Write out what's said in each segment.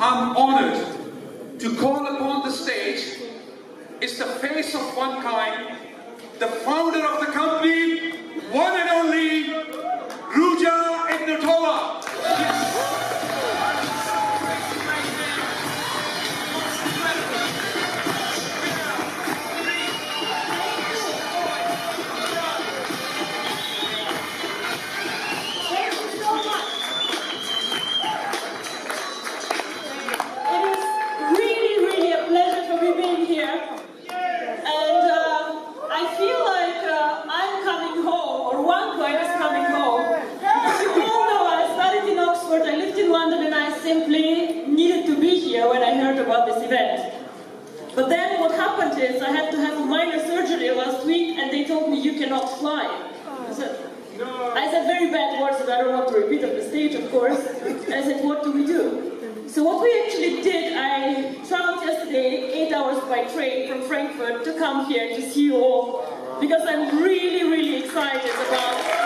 I'm honored to call upon the stage is the face of OneCoin, the founder of the company, one and only Ruja Ignatova. Simply needed to be here when I heard about this event. But then what happened is I had to have a minor surgery last week and they told me you cannot fly. I said very bad words that I don't want to repeat on the stage, of course. And I said, what do we do? So what we actually did, I traveled yesterday 8 hours by train from Frankfurt to come here to see you all, because I'm really, really excited about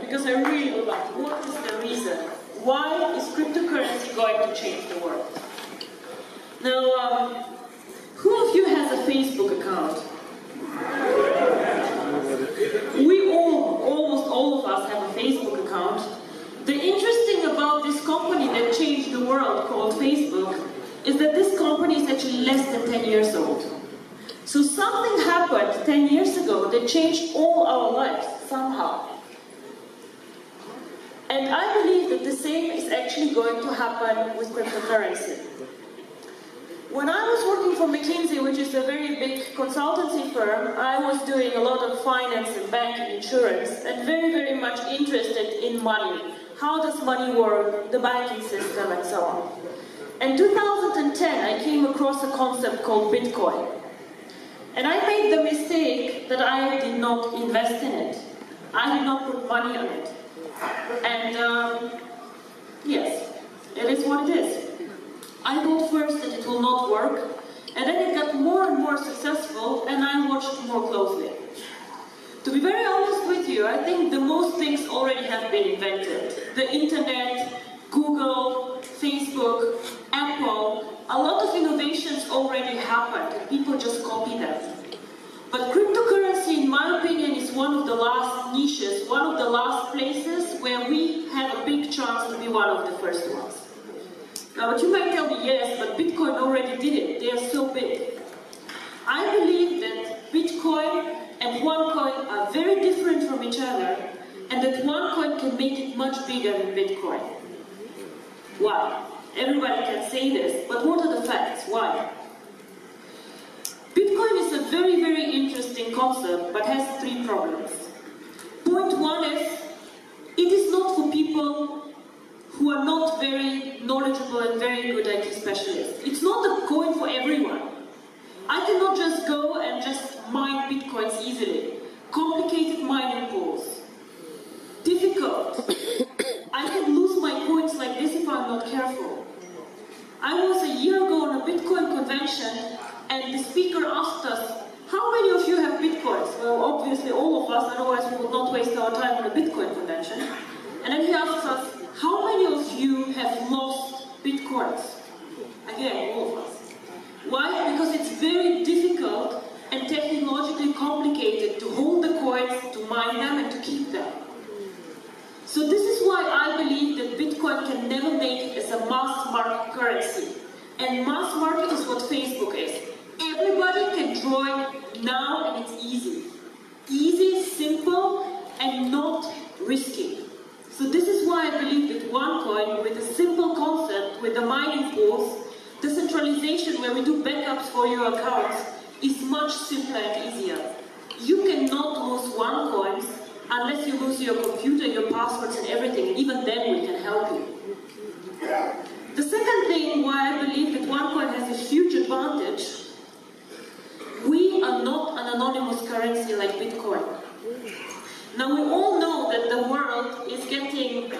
because I really would like to. What is the reason? Why is cryptocurrency going to change the world? Now, who of you has a Facebook account? We all, almost all of us have a Facebook account. The interesting about this company that changed the world called Facebook is that this company is actually less than 10 years old. So something happened 10 years ago that changed all our lives somehow. And I believe that the same is actually going to happen with cryptocurrency. When I was working for McKinsey, which is a very big consultancy firm, I was doing a lot of finance and banking, insurance, and very, very much interested in money. How does money work, the banking system, and so on. In 2010, I came across a concept called Bitcoin. And I made the mistake that I did not invest in it. I did not put money on it. And yes, it is what it is. I thought first that it will not work, and then it got more and more successful, and I watched more closely. To be very honest with you, I think the most things already have been invented. The internet, Google, Facebook, Apple, a lot of innovations already happened, and people just copy them. But cryptocurrency, in my opinion, is one of the last niches, one of the last places where we have a big chance to be one of the first ones. Now, but you might tell me, yes, but Bitcoin already did it. They are so big. I believe that Bitcoin and OneCoin are very different from each other, and that OneCoin can make it much bigger than Bitcoin. Why? Everybody can say this, but what are the facts? Why? Bitcoin is a very, very interesting concept, but has three problems. Point one is, it is not for people who are not very knowledgeable and very good IT specialists. It's not a coin for everyone. I cannot just go and just mine Bitcoins easily. Complicated mining pools. Difficult. I can lose my coins like this if I'm not careful. I was a year ago on a Bitcoin convention, and the speaker asked us, how many of you have Bitcoins? Well, obviously all of us, otherwise we would not waste our time on a Bitcoin convention. And then he asked us, how many of you have lost Bitcoins? Again, all of us. Why? Because it's very difficult and technologically complicated to hold the coins, to mine them, and to keep them. So this is why I believe that Bitcoin can never make it as a mass market currency. And mass market is what Facebook is. Everybody can join now, and it's easy. Easy, simple, and not risky. So this is why I believe that OneCoin, with a simple concept, with the mining pools, decentralization where we do backups for your accounts, is much simpler and easier. You cannot lose OneCoins unless you lose your computer, your passwords, and everything, and even then we can help you. The second thing why I believe that OneCoin has a huge advantage, we are not an anonymous currency like Bitcoin. Now we all know that the world is getting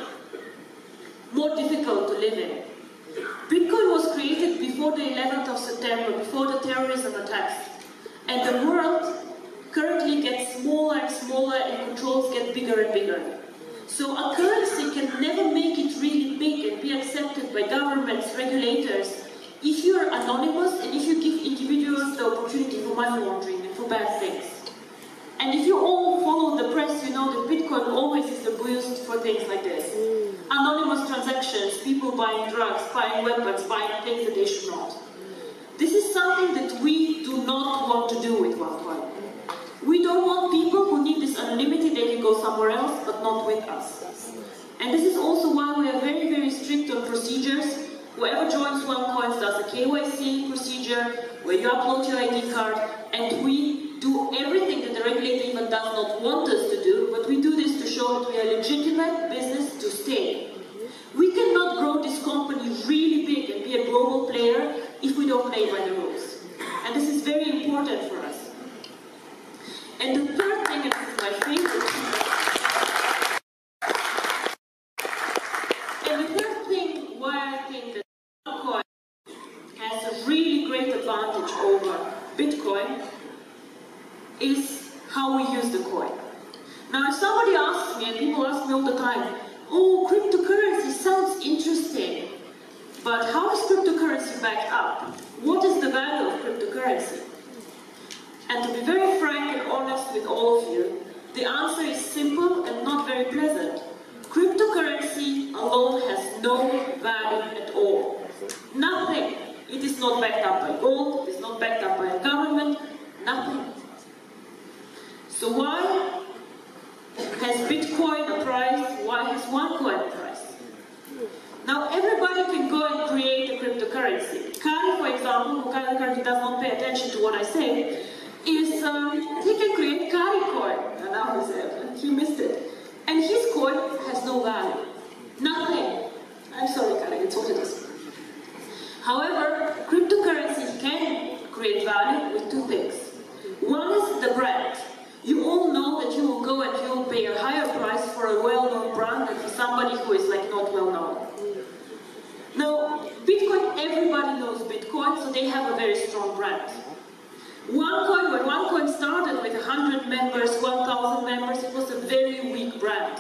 more difficult to live in. Bitcoin was created before the 11th of September, before the terrorism attacks. And the world currently gets smaller and smaller and controls get bigger and bigger. So a currency can never make it really big and be accepted by governments, regulators, if you are anonymous and if you give individuals the opportunity for money laundering and for bad things. And if you all follow the press, you know that Bitcoin always is abused for things like this. Anonymous transactions, people buying drugs, buying weapons, buying things that they should not. This is something that we do not want to do with OneCoin. We don't want people who need this anonymity, they can go somewhere else, but not with us. And this is also why we are very, very strict on procedures. Whoever joins OneCoin does a KYC procedure, where you upload your ID card, and we do everything that the regulator even does not want us to do, but we do this to show that we are a legitimate business to stay. We cannot grow this company really big and be a global player if we don't play by the rules. And this is very important for us. And the third thing, and this is my favorite, and the third thing why I think that OneCoin has a really great advantage over Bitcoin is how we use the coin. Now if somebody asks me, and people ask me all the time, oh, cryptocurrency sounds interesting, but how is cryptocurrency backed up? What is the value of cryptocurrency? And to be very frank and honest with all of you, the answer is simple and not very pleasant. Cryptocurrency alone has no value at all. Nothing. It is not backed up by gold, it is not backed up by a government, nothing. So why has Bitcoin a price? Why has OneCoin a price? Now everybody can go and create a cryptocurrency. Kari, for example, who currently does not pay attention to what I say, is he can create Kari coin. And now he missed it. And his coin has no value. Nothing. I'm sorry, Kari, it's what it is. However, cryptocurrency can create value with two things. One is the brand. You all know that you will go and you will pay a higher price for a well-known brand than for somebody who is like not well-known. Now, Bitcoin, everybody knows Bitcoin, so they have a very strong brand. OneCoin, when OneCoin started with 100 members, 1,000 members, it was a very weak brand.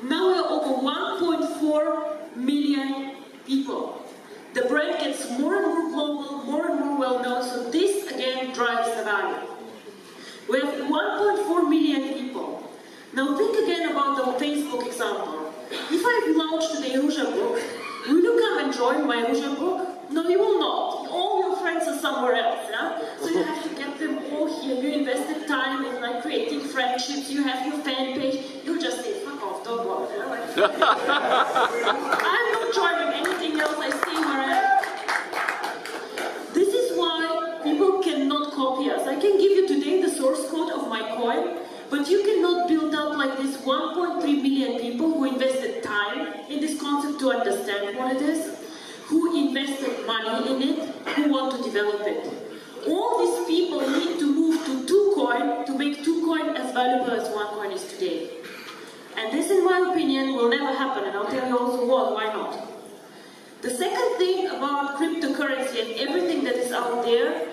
Now we are over 1.4 million people. The brand gets more and more global, more and more well-known, so this again drives the value. We have 1.4 million people. Now think again about the Facebook example. If I launch today Ruja book, will you come and join my Ruja book? No, you will not. All your friends are somewhere else, yeah? So you have to get them all here. You invested time in like creating friendships, you have your fan page, you just say, fuck off, don't bother. Yeah? Like, I'm not joining anything else, I stay where I am. This is why people cannot copy us. I can give you today the source code of my coin, but you cannot build up like this 1.3 million people who invested time in this concept to understand what it is, who invested money in it, who want to develop it. All these people need to move to 2Coin to make 2Coin as valuable as OneCoin is today. And this, in my opinion, will never happen, and I'll tell you also why not. The second thing about cryptocurrency and everything that is out there,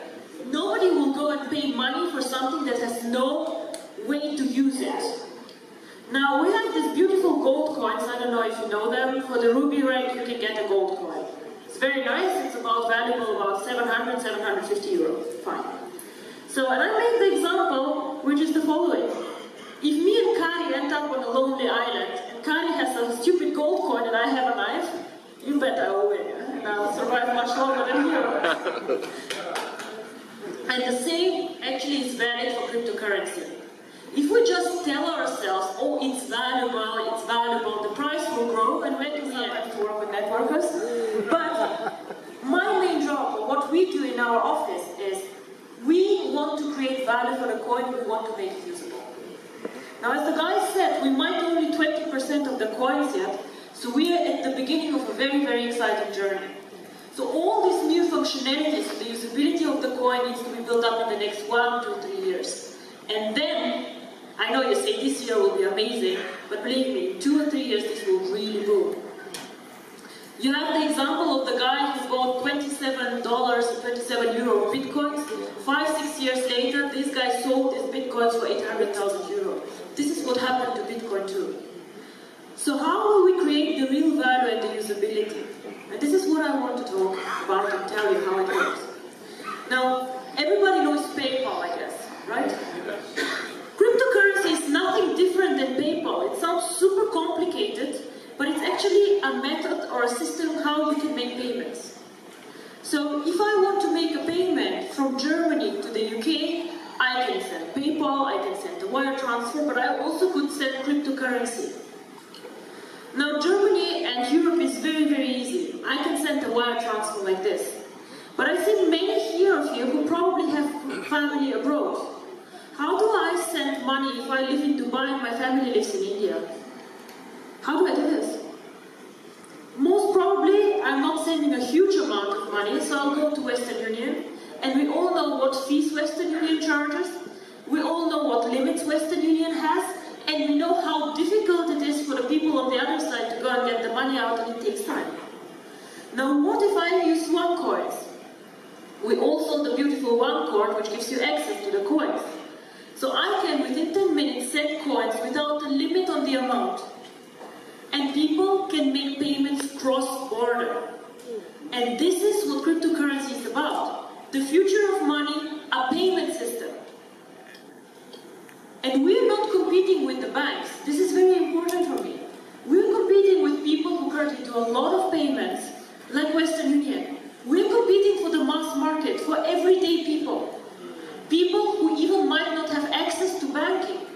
nobody will go and pay money for something that has no way to use it. Now, we have these beautiful gold coins, I don't know if you know them. For the Ruby rank, you can get a gold coin. It's very nice, it's about valuable, about 700, 750 euros, fine. So, and I made the example, which is the following. If me and Kari end up on a lonely island, and Kari has a stupid gold coin and I have a knife, you bet I will win, and I'll survive much longer than you. And the same actually is valid for cryptocurrency. If we just tell ourselves, oh, it's valuable, the price will grow, and when do we have to work with networkers? But my main job, or what we do in our office, is we want to create value for the coin, we want to make it usable. Now, as the guy said, we might only 20% of the coins yet, so we are at the beginning of a very, very exciting journey. So all these new functionalities, the usability of the coin needs to be built up in the next 1 to 3 years. And then, I know you say this year will be amazing, but believe me, in 2 or 3 years this will really boom. You have the example of the guy who bought $27 and 27 euro bitcoins. 5-6 years later, this guy sold his bitcoins for 800,000 euro. This is what happened to Bitcoin too. So how will we create the real value and the usability? And this is what I want to talk about and tell you how it works. Now, everybody knows PayPal, I guess, right? Cryptocurrency is nothing different than PayPal. It sounds super complicated, but it's actually a method or a system how you can make payments. So if I want to make a payment from Germany to the UK, I can send PayPal, I can send a wire transfer, but I also could send cryptocurrency. Now Germany and Europe is very, very easy. I can send a wire transfer like this. But I think many here of you who probably have family abroad. How do I send money if I live in Dubai and my family lives in India? How do I do this? Most probably, I'm not sending a huge amount of money, so I'll go to Western Union. And we all know what fees Western Union charges. We all know what limits Western Union has. And we know how difficult it is for the people on the other side to go and get the money out, and it takes time. Now, what if I use OneCoin? We all saw the beautiful OneCoin, which gives you access to the coins. So I can, within 10 minutes, send coins without a limit on the amount. And people can make payments cross-border. And this is what cryptocurrency is about. The future of money, a payment system. And we're not competing with the banks. This is very important for me. We're competing with people who currently do a lot of payments, like Western Union. We're competing for the mass market, for everyday people. People who even might not have access to banking.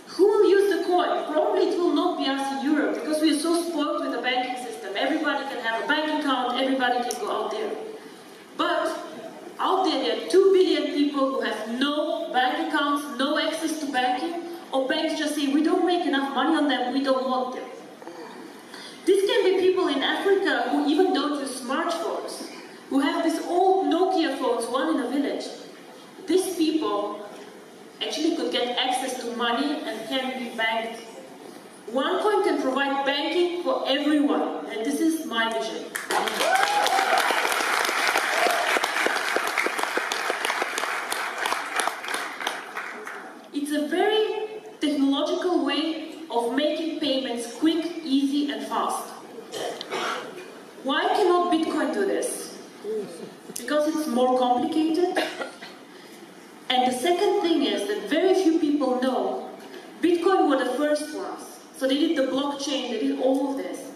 Who will use the coin? Probably it will not be us in Europe, because we are so spoiled with the banking system. Everybody can have a bank account, everybody can go out there. But out there are 2 billion people who have no bank accounts, no access to banking, or banks just say, we don't make enough money on them, we don't want them. This can be people in Africa who even don't use smartphones, who have these old Nokia phones, one in a village. These people actually could get access to money and can be banked. OneCoin can provide banking for everyone, and this is my vision. It's a very technological way of making payments quick, easy, and fast. Why cannot Bitcoin do this? Because it's more complicated. And the second thing is that very few people know Bitcoin were the first ones. So they did the blockchain, they did all of this.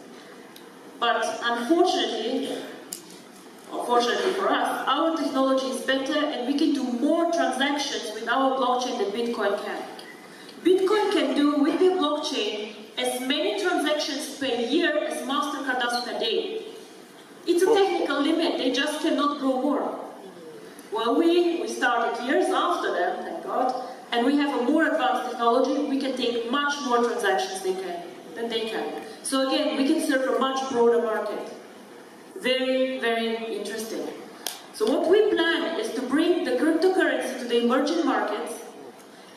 But unfortunately, or fortunately for us, our technology is better and we can do more transactions with our blockchain than Bitcoin can. Bitcoin can do with the blockchain as many transactions per year as MasterCard does per day. It's a technical limit, they just cannot grow more. Well, we started years after them, thank God, and we have a more advanced technology. We can take much more transactions than they can. So again, we can serve a much broader market. Very, very interesting. So what we plan is to bring the cryptocurrency to the emerging markets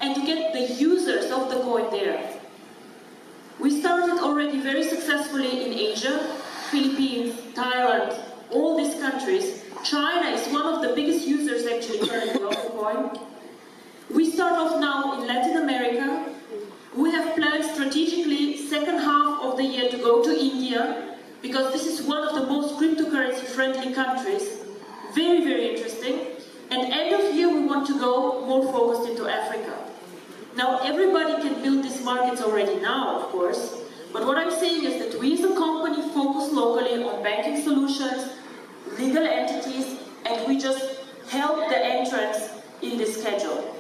and to get the users of the coin there. We started already very successfully in Asia, Philippines, Thailand, all these countries. China is one of the biggest users actually currently of the coin. We start off now in Latin America. We have planned strategically second half of the year to go to India, because this is one of the most cryptocurrency friendly countries. Very, very interesting. And end of year we want to go more focused into Africa. Now everybody can build these markets already now, of course. But what I'm saying is that we as a company focus locally on banking solutions, legal entities, and we just help the entrance in this schedule.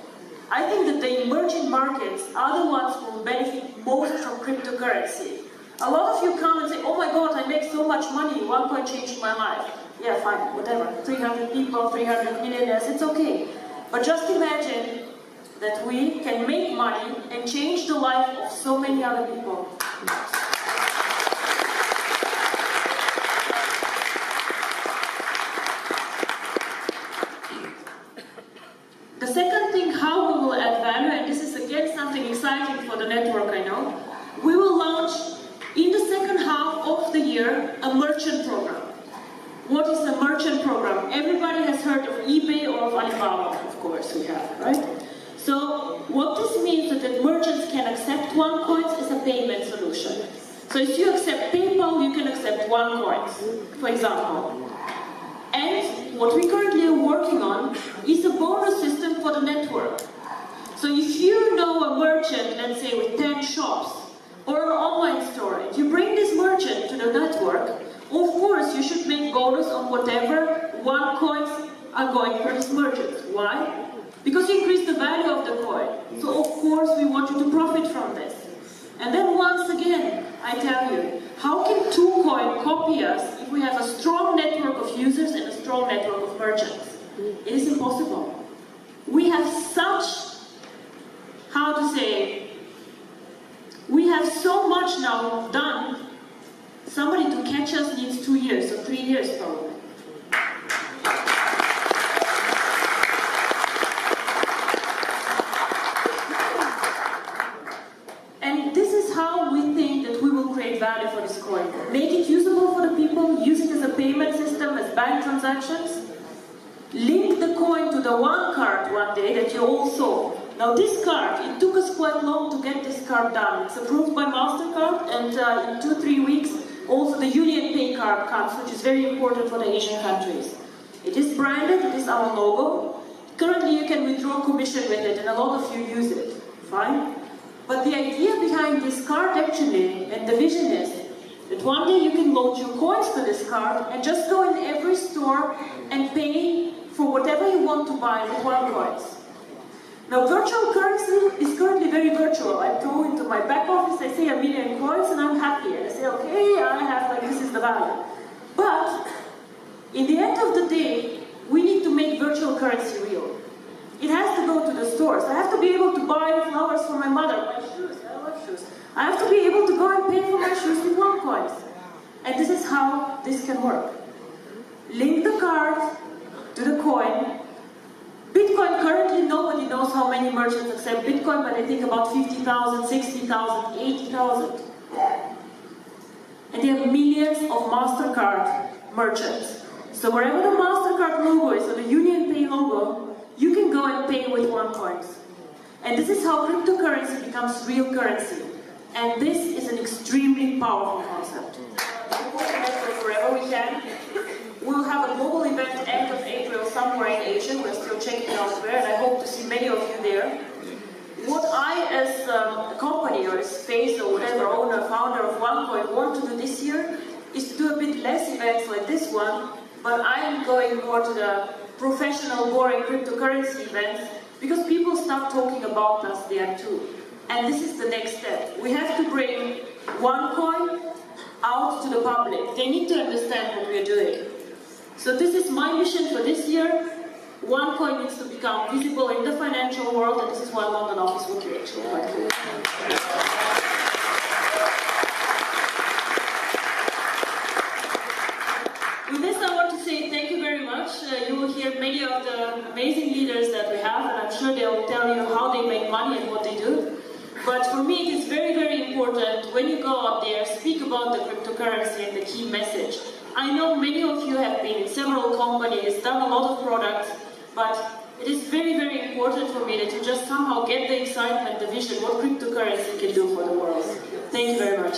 I think that the emerging markets are the ones who will benefit most from cryptocurrency. A lot of you come and say, oh my God, I make so much money, OneCoin changed my life. Yeah, fine, whatever, 300 people, 300 millionaires, it's okay. But just imagine that we can make money and change the life of so many other people. The second thing, how we will add value, and this is again something exciting for the network, I know, we will launch in the second half of the year a merchant program. What is a merchant program? Everybody has heard of eBay or of Alibaba, of course we have, right? So what this means is that merchants can accept OneCoins as a payment solution. So if you accept PayPal, you can accept OneCoins, for example. And what we currently are working on is a bonus system for the network. So if you know a merchant, let's say with 10 shops, or an online store, if you bring this merchant to the network, of course you should make bonus on whatever OneCoins are going for this merchant. Why? Because you increase the value of the coin. So of course we want you to profit from this. And then once again, I tell you, how can 2Coin copy us if we have a strong network of users and a strong network of merchants? It is impossible. We have such, how to say, we have so much now done. Somebody to catch us needs 2 years or 3 years probably. And this is how we think that we will create value for this coin. Make it usable for the people, use it as a payment system, as bank transactions. Link the coin to the one card one day that you all saw. Now this card, it took us quite long to get this card done. It's approved by MasterCard, and in 2-3 weeks also the Union Pay card comes, which is very important for the Asian countries. It is branded, it is our logo. Currently you can withdraw commission with it, and a lot of you use it. Fine. But the idea behind this card actually, and the vision is, that one day you can load your coins to this card and just go in every store and pay for whatever you want to buy with OneCoins. Now virtual currency is currently very virtual. I go into my back office, I say 1 million coins and I'm happy. And I say, okay, I have, like, this is the value. But in the end of the day, we need to make virtual currency real. It has to go to the stores. I have to be able to buy flowers for my mother, my shoes, I love shoes. I have to be able to go and pay for my shoes with OneCoins. And this is how this can work. Link the card to the coin. Bitcoin, currently nobody knows how many merchants accept Bitcoin, but I think about 50,000, 60,000, 80,000. And there are millions of MasterCard merchants. So wherever the MasterCard logo is, or the Union Pay logo, you can go and pay with OneCoins. And this is how cryptocurrency becomes real currency. And this is an extremely powerful concept. Wherever we can. We'll have a global event end of April somewhere in Asia. We're still checking elsewhere, and I hope to see many of you there. What I, as a company or as face or whatever, owner, founder of OneCoin, want to do this year is to do a bit less events like this one, but I'm going more to the professional, boring cryptocurrency events because people start talking about us there too. And this is the next step. We have to bring OneCoin out to the public. They need to understand what we're doing. So this is my mission for this year. OneCoin needs to become visible in the financial world, and this is why London office will be actually quite cool. With this, I want to say thank you very much. You will hear many of the amazing leaders that we have, and I'm sure they will tell you how they make money and what they do. But for me, it is very, very important when you go out there, speak about the cryptocurrency and the key message. I know many of you have been in several companies, done a lot of products, but it is very, very important for me that you just somehow get the excitement, the vision, what cryptocurrency can do for the world. Thank you very much.